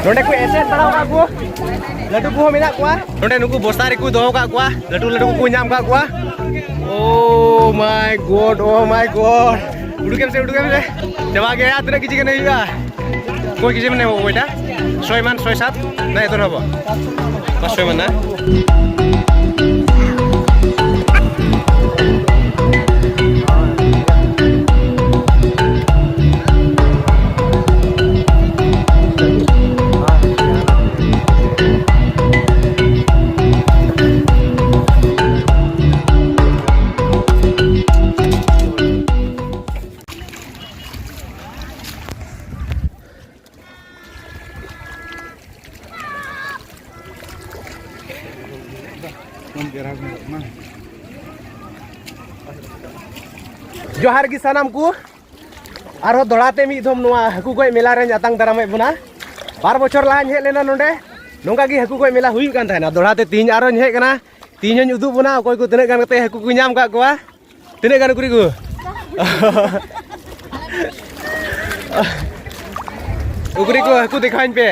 Nonde ku eset parau aku. Ladu ku mina kuah. Nonde nuku bostar ku doho ka kuah. Ladu ku nyam ka kuah. Oh my god, oh my god. Udu kem se. Coba gaya atre kici kene juga. Koi kici mene ho beta? 6 man 6 7. Na itu hobo. Pas 6 man na. जोहार की सनम को आरो दौड़ाते मिधम Haku गज मेला रे आतंग दारामे बना 2 बछर लहा हेज लेना नोंडे नोंका गी हाकू गज मेला हुई कान थाना दौड़ाते तीन आरो हेज कना तीन उदुग बना अकय को तिना गान कते हाकू को नाम का कोआ तिना गान कुरी को उकरी को हाकू देखाइन पे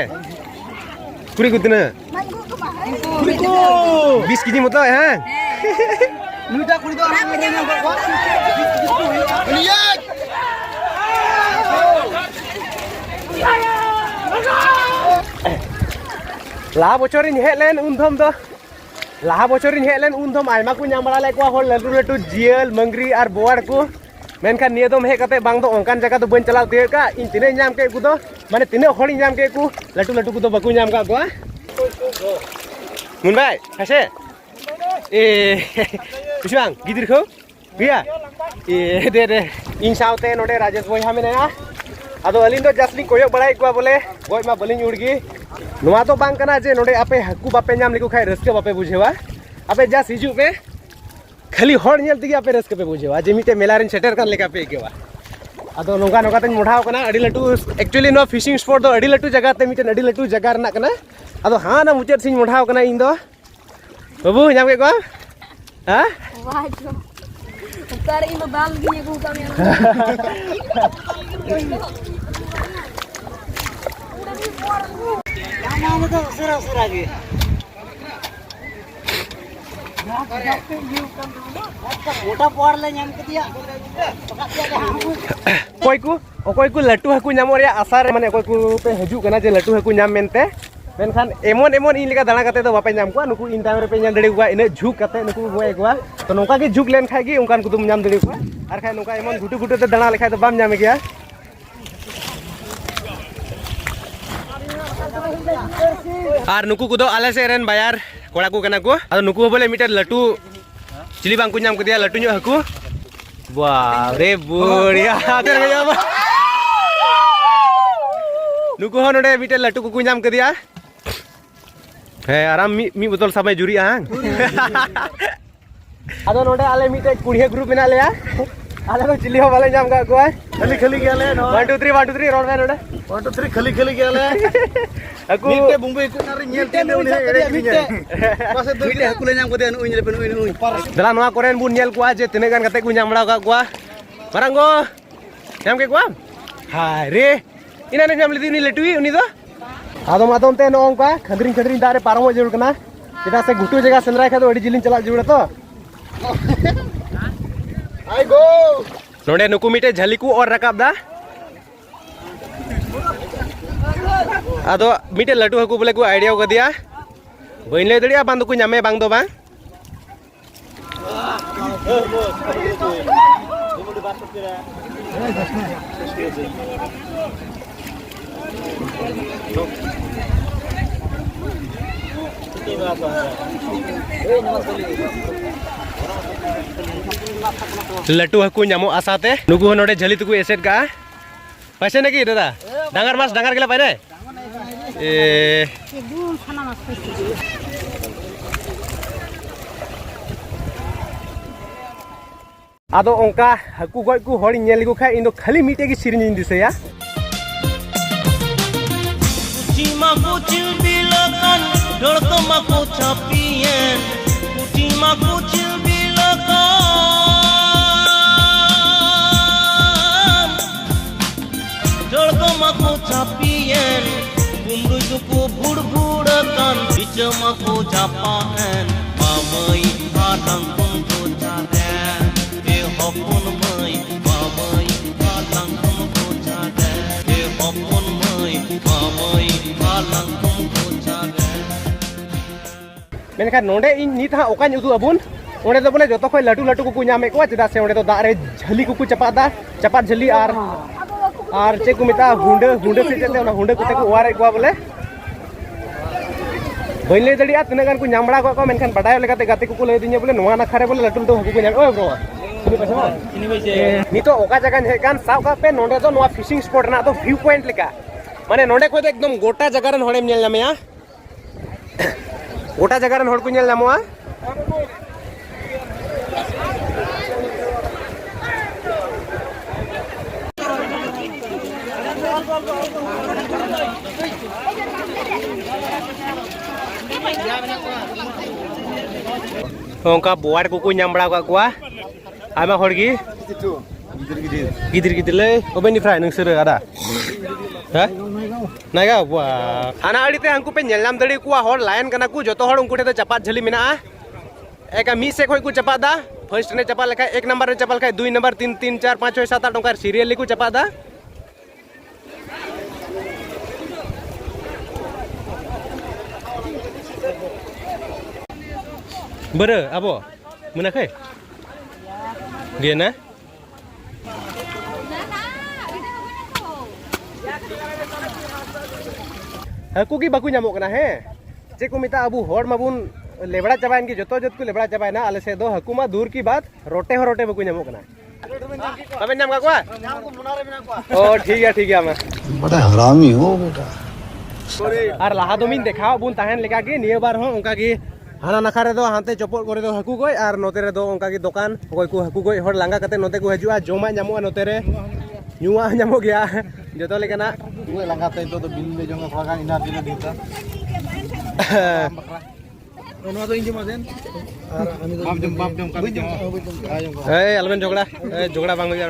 कुरी को तिना कुरी को 20 केजी मत है नुटा कुरी दो लाहा बचरिन हेलेन उनधम दो लाहा बचरिन हेलेन उनधम आयमा को नाम बड़ा लेको हर लटू लटू जियल मंगरी और बोवाड़ को मेनखान निये दम हे कते बांग दो ओंकान जगह तो बन चलाव ते का इन तिने नाम के को दो माने तिने हड़ी नाम के को लटू लटू को दो बकु नाम का को मुन भाई हसे ए बिसिबां गिदिर खौ गैया ए दे इन सावते नोडे राजेश बयहा मेना आदो अलिन दो जासली कोयो बड़ाई को बोले गय मा बलिन उड़गी नोआ तो बांग कना जे नोडे आपे हाकू बापे नाम लिखो खाय रस्के बापे बुझेवा आपे जास हिजु पे खाली हर नेल तगी आपे रस्के पे बुझेवा जे मिटे मेला रेन सेटर कान लेका पे केवा आदो नोंगा नोंगा तन मोढाव कना अडी लटू एक्चुअली नो फिशिंग स्पॉट दो अडी लटू जगह ते मिटे अडी लटू जगह रना कना आदो हां ना मुचेर सिंह मोढाव कना इन दो बाबू नाम के को हां वाह उतार इन दाल गिने को का नाम तो सरा के मोटा पड़ ले नाम के दिया कोई को लट्टू हाकू नाम रे आसार माने कोई को पे हजू कना जे लट्टू हाकू नाम मेनते मेनखान एमन एमन इन लेका दाना कते तो बापे नाम को नुकु इन टाइम रे पे नाम दड़ी को इन झुक कते नुकु गोय को तो नोका के झुक लेन खाय गी उनकान को तुम नाम दड़ी को आर खाय नोका एमन घुटू घुटू ते दाना लेखाय तो बाम नाम गया आर नुकु को दो आले से रेन बायार कोड़ा को कना को आदो नुकु बोले मीटर लट्टू चिली बांग को नाम कदिया लट्टू न्यो हाकू वाह रे बुढ़िया तेरे गया नुकु हो नोडे मीटर लट्टू को नाम कदिया है आराम मी बोतल समय जुरी हां आदो नोडे आले मीटे कुड़िया ग्रुप मेना लेया आले तो चिली हो वाले नाम का को खाली खाली गया ले 1 2 3 रोड में नोडे 1 2 3 खाली गया ले aku mite bumbu ikut nari nyelte uni mite masa tu mite aku le nyam ko den uin lepen uin dalam noa koren bun nyel ko aje tine kan kate ku nyam bada ka ko marang go nyam ke ko hai re ina ne nyam lidi ni letui uni do adom adom te no onka khadring dare paramo jerur kana kita se gutu jaga sendrai kha do adi jilin chala jura to ai go node nuku mite jhaliku or rakab da आदो मिटे लटू Haku बोले को idea को दिया बइन ले दड़िया बांध को नामे बांग दो बांग लटू हाकू नामो आसाते नुकु नोडे झली तुकु एसेट का पैसे नकी दादा डांगर मास डांगर गेला पाइने ए आदो ओंका हाकू गय को हड़ी नेल को खाय इनो खाली मिटे की सिरिन दिसेया कुचिमा कुचिल बिलकन डरतो मा को छापियन कुचिमा कुचिल बिलकन डरतो मा को छापियन बुमरु aku japan mamai halang pun bocaren hopun mai mamai halang pun bocaren hopun mai mamai halang pun bocaren. Menkan nonde in nit ha okan udu abun onde do bole joto khoi latu latu kuku nyame ko cheda se onde do da re jhali kuku chapada chapat jhali ar che ku meta hunde se chete ona hunde kute ku ware ko bole baile dadi at tinagan ku nyamra ko menkan badai lekate gate kuku lay dinya bole noa na khare bole latu do kuku nyam oi bro ini paisa nito oka jaga he kan sao ka pe nonde do noa fishing spot na do view point leka mane nonde ko ekdom gota jaga ran hodem nyel nyame ya gota jaga ran hod ku nyel nyamoa Ongka boar kuku nyambra ka gua ama horgi gidir le obeni fry nang sere ada ha naga wah ana ali te hangku pe nyelam dadi kuwa hor lion kana ku joto hor ungku te chapat jhali mena eka mi se khoi ku chapat da first ne chapat lekha 1 number ne chapat lekha 2 number 3 3 4 5 6 7 8 ongkar serial ku chapat da Bere, abo? Menakai? Gena? Aku ki baku nyamuk kena he. Cek ku minta abu hor mabun lebड़ा चाबाइन की जोतो जोत को lebड़ा चाबाइन ना आले से दो हकु मा दूर की बात रोटे बाku nyamuk kena. Tapi nyam का कुआ? Oh ठीक है मैं. बड़ा हरामी हो बेटा. और लाहा दोमिन देखा बुन ताहन लेका की निये बार हो उनका की हाना नखारे दो हांते चपोट करे दो हकु गय और नोते रे दो उनका की दुकान कोई को हकु गय हर लांगा कते नोते को हजुआ जोमा ᱧᱟᱢᱚᱜᱼᱟ ᱱᱚᱛᱮ ᱨᱮ ᱧᱩᱣᱟ ᱧᱟᱢᱚᱜ ᱜᱮᱭᱟ ᱡᱚᱛᱚ ᱞᱮᱠᱟᱱᱟᱜ gue langka teh itu bill le jong ka kan ina dina dita. Ono to inje maden. Bab jom kan. Ayo. alben jogड़ा bang होया